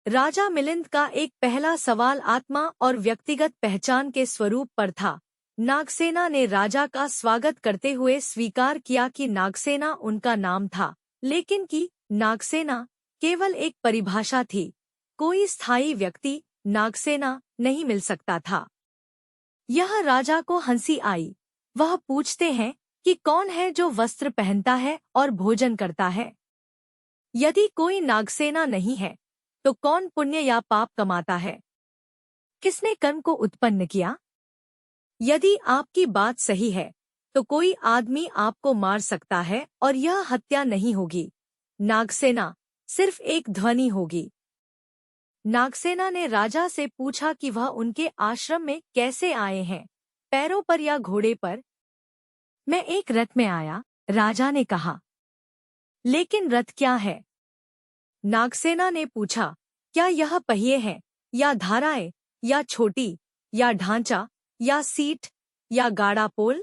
राजा मिलिंद का एक पहला सवाल आत्मा और व्यक्तिगत पहचान के स्वरूप पर था। नागसेना ने राजा का स्वागत करते हुए स्वीकार किया कि नागसेना उनका नाम था, लेकिन कि नागसेना केवल एक परिभाषा थी। कोई स्थायी व्यक्ति नागसेना नहीं मिल सकता था। यह राजा को हंसी आई। वह पूछते हैं कि कौन है जो वस्त्र पहनता है और भोजन करता है? यदि कोई नागसेना नहीं है तो कौन पुण्य या पाप कमाता है? किसने कर्म को उत्पन्न किया? यदि आपकी बात सही है तो कोई आदमी आपको मार सकता है और यह हत्या नहीं होगी। नागसेना सिर्फ एक ध्वनि होगी। नागसेना ने राजा से पूछा कि वह उनके आश्रम में कैसे आए हैं, पैरों पर या घोड़े पर? मैं एक रथ में आया, राजा ने कहा। लेकिन रथ क्या है? नागसेना ने पूछा, क्या यह पहिए हैं या धाराएं या छोटी या ढांचा या सीट या गाड़ा पोल?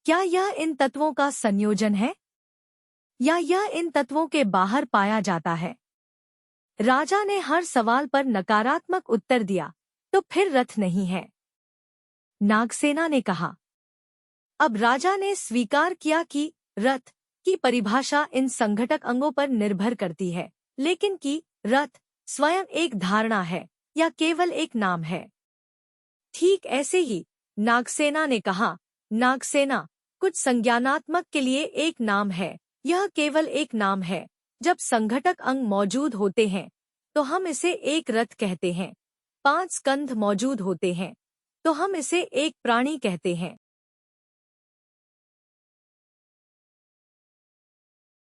क्या यह इन तत्वों का संयोजन है या यह इन तत्वों के बाहर पाया जाता है? राजा ने हर सवाल पर नकारात्मक उत्तर दिया। तो फिर रथ नहीं है, नागसेना ने कहा। अब राजा ने स्वीकार किया कि रथ की परिभाषा इन संघटक अंगों पर निर्भर करती है, लेकिन कि रथ स्वयं एक धारणा है या केवल एक नाम है। ठीक ऐसे ही नागसेना ने कहा, नागसेना कुछ संज्ञानात्मक के लिए एक नाम है, यह केवल एक नाम है। जब संघटक अंग मौजूद होते हैं तो हम इसे एक रथ कहते हैं। 5 स्कंध मौजूद होते हैं तो हम इसे एक प्राणी कहते हैं।